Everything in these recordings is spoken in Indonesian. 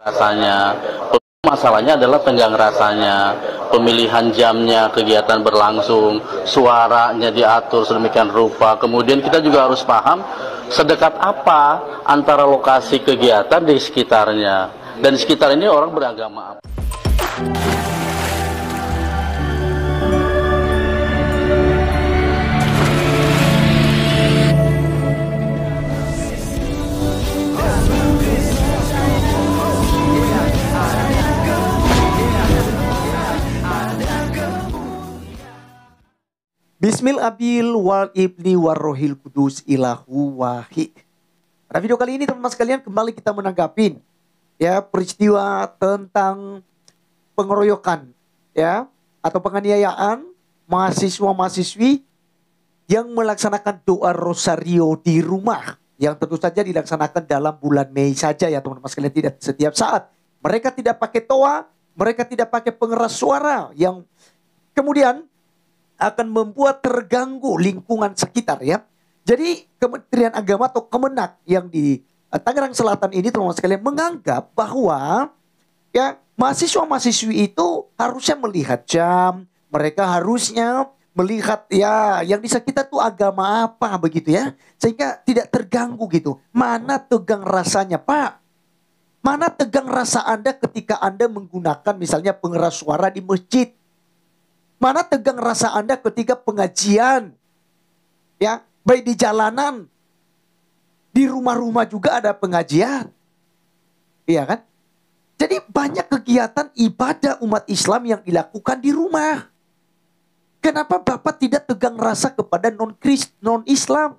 Rasanya, masalahnya adalah tenggang rasanya, pemilihan jamnya, kegiatan berlangsung, suaranya diatur sedemikian rupa. Kemudian kita juga harus paham sedekat apa antara lokasi kegiatan di sekitarnya. Dan di sekitar ini orang beragama apa. Bismil abil wal ibni warrohil kudus ilahu wahid. Pada video kali ini teman-teman sekalian kembali kita menanggapin ya peristiwa tentang pengeroyokan ya atau penganiayaan mahasiswa-mahasiswi yang melaksanakan doa rosario di rumah yang tentu saja dilaksanakan dalam bulan Mei saja ya teman-teman sekalian, tidak setiap saat. Mereka tidak pakai toa, mereka tidak pakai pengeras suara yang kemudian akan membuat terganggu lingkungan sekitar ya. Jadi Kementerian Agama atau Kemenak yang di Tangerang Selatan ini teman-teman sekalian menganggap bahwa ya mahasiswa-mahasiswi itu harusnya melihat jam, mereka harusnya melihat ya yang di sekitar tuh agama apa begitu ya, sehingga tidak terganggu gitu. Mana tegang rasanya Pak? Mana tegang rasa Anda ketika Anda menggunakan misalnya pengeras suara di masjid? Mana tegang rasa Anda ketika pengajian? Ya, baik di jalanan, di rumah-rumah juga ada pengajian. Iya kan? Jadi banyak kegiatan ibadah umat Islam yang dilakukan di rumah. Kenapa Bapak tidak tegang rasa kepada non-Islam?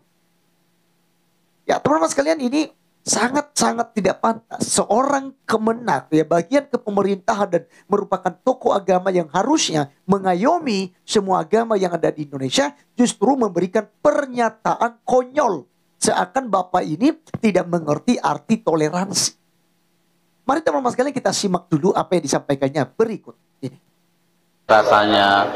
Ya, teman-teman sekalian, ini sangat-sangat tidak pantas seorang Kemenak ya, bagian kepemerintahan dan merupakan tokoh agama yang harusnya mengayomi semua agama yang ada di Indonesia, justru memberikan pernyataan konyol seakan Bapak ini tidak mengerti arti toleransi. Mari teman-teman sekalian kita simak dulu apa yang disampaikannya berikut ini. Rasanya,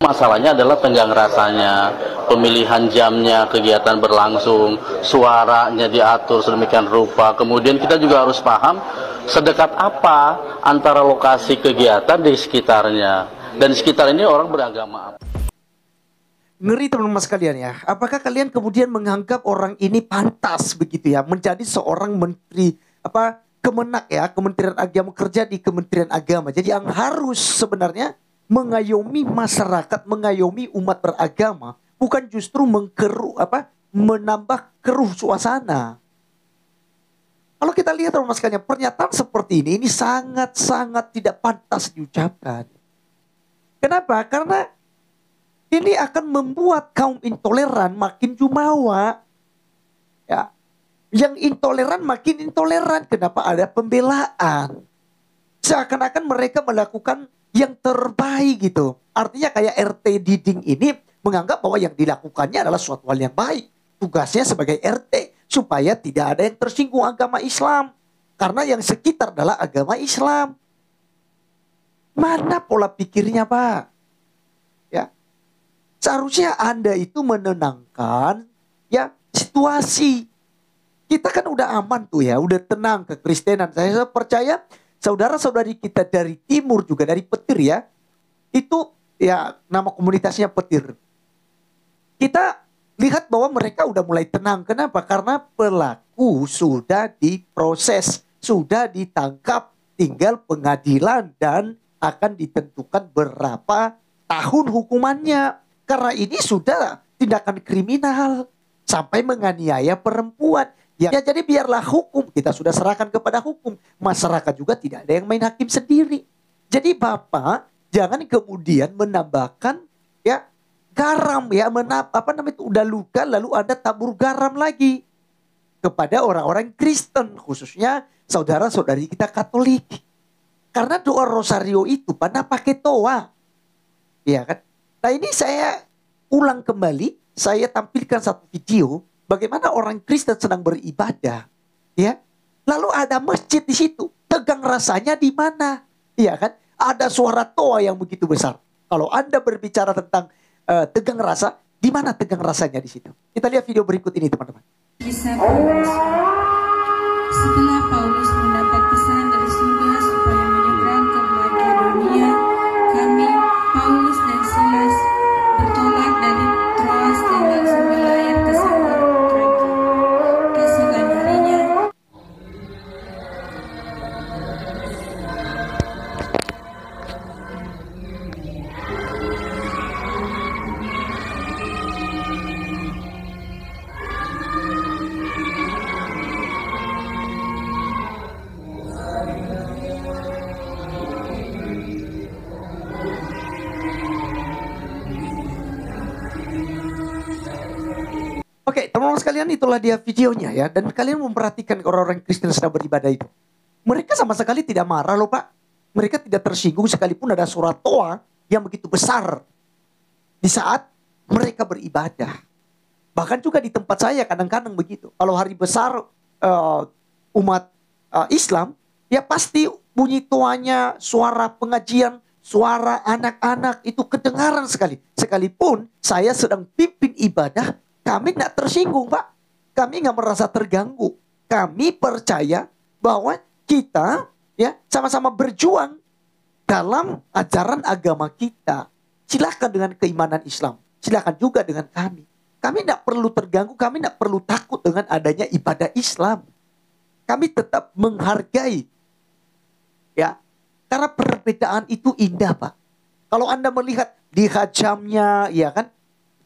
masalahnya adalah tenggang rasanya, pemilihan jamnya, kegiatan berlangsung, suaranya diatur sedemikian rupa. Kemudian kita juga harus paham sedekat apa antara lokasi kegiatan di sekitarnya. Dan di sekitar ini orang beragama apa. Ngeri teman-teman sekalian ya. Apakah kalian kemudian menganggap orang ini pantas begitu ya menjadi seorang menteri Kemenak ya, Kementerian Agama, kerja di Kementerian Agama. Jadi yang harus sebenarnya mengayomi masyarakat, mengayomi umat beragama, bukan justru menambah keruh suasana. Kalau kita lihat teman-teman sekalian, pernyataan seperti ini sangat-sangat tidak pantas diucapkan. Kenapa? Karena ini akan membuat kaum intoleran makin jumawa. Ya. Yang intoleran makin intoleran. Kenapa ada pembelaan? Seakan-akan mereka melakukan yang terbaik gitu. Artinya kayak RT Diding ini menganggap bahwa yang dilakukannya adalah suatu hal yang baik. Tugasnya sebagai RT supaya tidak ada yang tersinggung agama Islam. Karena yang sekitar adalah agama Islam. Mana pola pikirnya Pak? Ya. Seharusnya Anda itu menenangkan ya situasi. Kita kan udah aman tuh ya, udah tenang kekristenan. Saya percaya saudara-saudari kita dari timur juga, dari Petir ya. Itu ya nama komunitasnya Petir. Kita lihat bahwa mereka udah mulai tenang. Kenapa? Karena pelaku sudah diproses, sudah ditangkap, tinggal pengadilan dan akan ditentukan berapa tahun hukumannya. Karena ini sudah tindakan kriminal sampai menganiaya perempuan. Ya, jadi biarlah hukum, kita sudah serahkan kepada hukum. Masyarakat juga tidak ada yang main hakim sendiri. Jadi Bapak jangan kemudian menambahkan ya garam ya, udah luka lalu Anda tabur garam lagi kepada orang-orang Kristen, khususnya saudara-saudari kita Katolik. Karena doa rosario itu pada pakai toa. Ya kan? Nah, ini saya ulang kembali, saya tampilkan satu video bagaimana orang Kristen sedang beribadah, ya. Lalu ada masjid di situ. Tegang rasanya di mana? Iya kan? Ada suara toa yang begitu besar. Kalau Anda berbicara tentang tegang rasa, di mana tegang rasanya di situ? Kita lihat video berikut ini, teman-teman. Kisah Paulus. Setelah Paulus mendapat pesan dari teman-teman sekalian, itulah dia videonya ya. Dan kalian memperhatikan orang-orang Kristen sedang beribadah itu. Mereka sama sekali tidak marah loh Pak. Mereka tidak tersinggung sekalipun ada surat Toa yang begitu besar di saat mereka beribadah. Bahkan juga di tempat saya kadang-kadang begitu. Kalau hari besar umat Islam, ya pasti bunyi toanya, suara pengajian, suara anak-anak itu kedengaran sekali. Sekalipun saya sedang pimpin ibadah, kami tidak tersinggung Pak. Kami nggak merasa terganggu. Kami percaya bahwa kita ya sama-sama berjuang dalam ajaran agama kita. Silahkan dengan keimanan Islam. Silahkan juga dengan kami. Kami tidak perlu terganggu, kami tidak perlu takut dengan adanya ibadah Islam. Kami tetap menghargai. Ya, karena perbedaan itu indah Pak. Kalau Anda melihat dihajamnya, ya kan,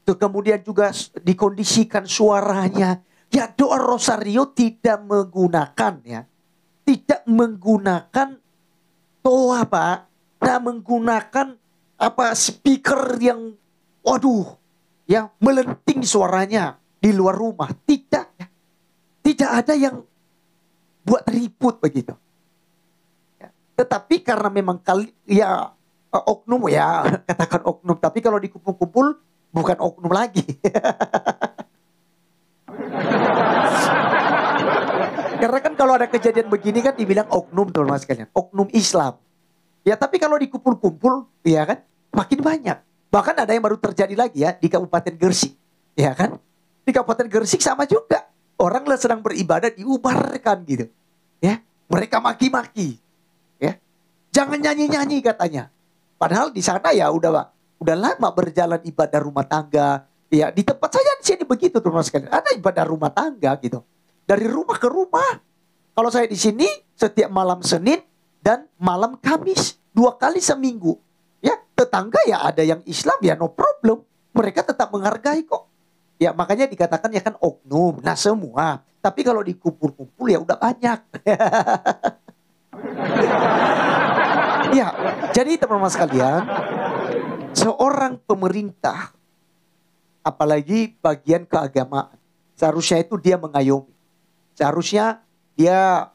itu kemudian juga dikondisikan suaranya. Ya, doa rosario tidak menggunakan ya, tidak menggunakan toa Pak, nah menggunakan speaker yang waduh ya melenting suaranya di luar rumah. Tidak ya. Tidak ada yang buat ribut begitu ya. Tetapi karena memang oknum ya, katakan oknum, tapi kalau dikumpul-kumpul bukan oknum lagi. Karena kan kalau ada kejadian begini kan dibilang oknum teman-teman sekalian, oknum Islam. Ya tapi kalau dikumpul-kumpul ya kan makin banyak. Bahkan ada yang baru terjadi lagi ya di Kabupaten Gresik. Ya kan? Di Kabupaten Gresik sama juga. Orang sedang beribadah diubarkan gitu. Ya, mereka maki-maki. Ya. Jangan nyanyi-nyanyi katanya. Padahal di sana ya udah lama berjalan ibadah rumah tangga. Ya, di tempat saya di sini begitu teman-teman sekalian. Ada ibadah rumah tangga gitu. Dari rumah ke rumah. Kalau saya di sini setiap malam Senin dan malam Kamis 2 kali seminggu. Ya, tetangga ya ada yang Islam ya no problem. Mereka tetap menghargai kok. Ya, makanya dikatakan ya kan oknum. Nah, semua. Tapi kalau dikumpul-kumpul ya udah banyak. Ya, jadi teman-teman sekalian, seorang pemerintah apalagi bagian keagamaan, seharusnya itu dia mengayomi. Seharusnya dia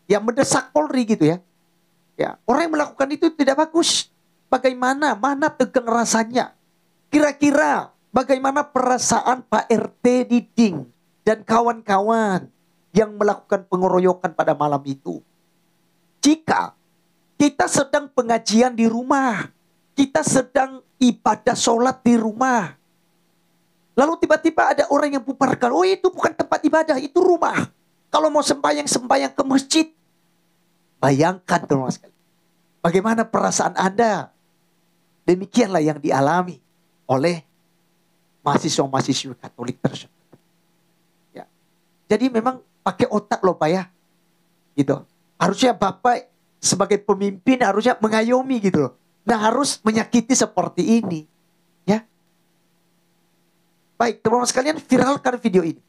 ya mendesak Polri gitu ya. Ya, orang yang melakukan itu tidak bagus. Bagaimana? Mana tegang rasanya? Kira-kira bagaimana perasaan Pak RT Diding dan kawan-kawan yang melakukan pengeroyokan pada malam itu? Jika kita sedang pengajian di rumah, kita sedang ibadah sholat di rumah, lalu tiba-tiba ada orang yang bubarkan, oh itu bukan tempat ibadah, itu rumah. Kalau mau sembahyang ke masjid. Bayangkan teman-teman sekalian, bagaimana perasaan Anda? Demikianlah yang dialami oleh mahasiswa-mahasiswa Katolik tersebut. Ya. Jadi memang pakai otak loh Pak ya. Gitu. Harusnya Bapak sebagai pemimpin harusnya mengayomi gitu loh. Nah harus menyakiti seperti ini. Ya. Baik teman-teman sekalian, viralkan video ini.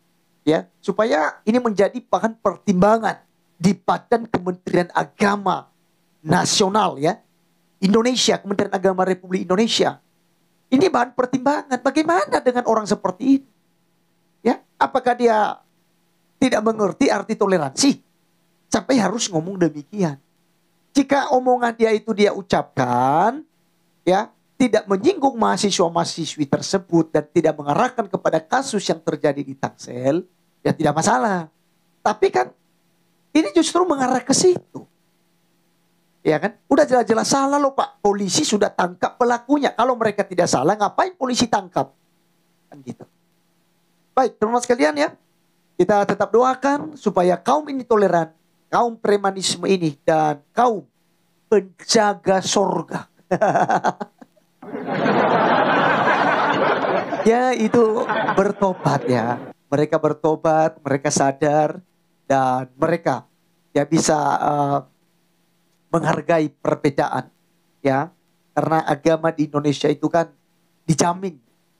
Ya, supaya ini menjadi bahan pertimbangan di Badan Kementerian Agama Nasional ya. Indonesia, Kementerian Agama Republik Indonesia. Ini bahan pertimbangan. Bagaimana dengan orang seperti ini? Ya, apakah dia tidak mengerti arti toleransi sampai harus ngomong demikian? Jika omongan dia itu dia ucapkan, ya, tidak menyinggung mahasiswa-mahasiswi tersebut dan tidak mengarahkan kepada kasus yang terjadi di Tangsel, ya tidak masalah. Tapi kan ini justru mengarah ke situ. Ya kan? Udah jelas-jelas salah loh Pak. Polisi sudah tangkap pelakunya. Kalau mereka tidak salah, ngapain polisi tangkap? Kan gitu. Baik, teman-teman sekalian ya. Kita tetap doakan supaya kaum ini toleran. Kaum premanisme ini dan kaum penjaga sorga. Ya itu bertobat ya. Mereka bertobat, mereka sadar. Dan mereka ya bisa menghargai perbedaan ya, karena agama di Indonesia itu kan dijamin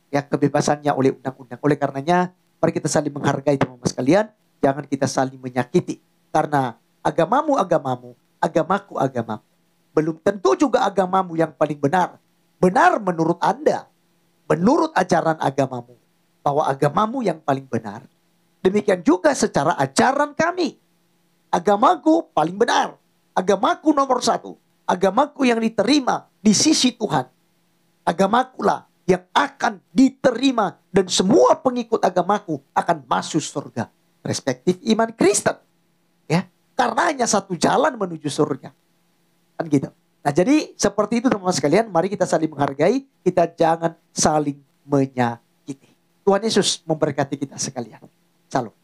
ya kebebasannya oleh undang-undang. Oleh karenanya mari kita saling menghargai teman-teman sekalian, jangan kita saling menyakiti, karena agamamu agamamu, agamaku agamaku. Belum tentu juga agamamu yang paling benar. Benar menurut Anda, menurut ajaran agamamu. bahwa agamamu yang paling benar. Demikian juga secara ajaran kami. Agamaku paling benar. Agamaku nomor satu. Agamaku yang diterima di sisi Tuhan. Agamakulah yang akan diterima dan semua pengikut agamaku akan masuk surga. Respektif iman Kristen. Ya, karena hanya satu jalan menuju surga. Kan gitu. Nah, jadi seperti itu teman-teman sekalian, mari kita saling menghargai, kita jangan saling menyakiti. Tuhan Yesus memberkati kita sekalian. Salam.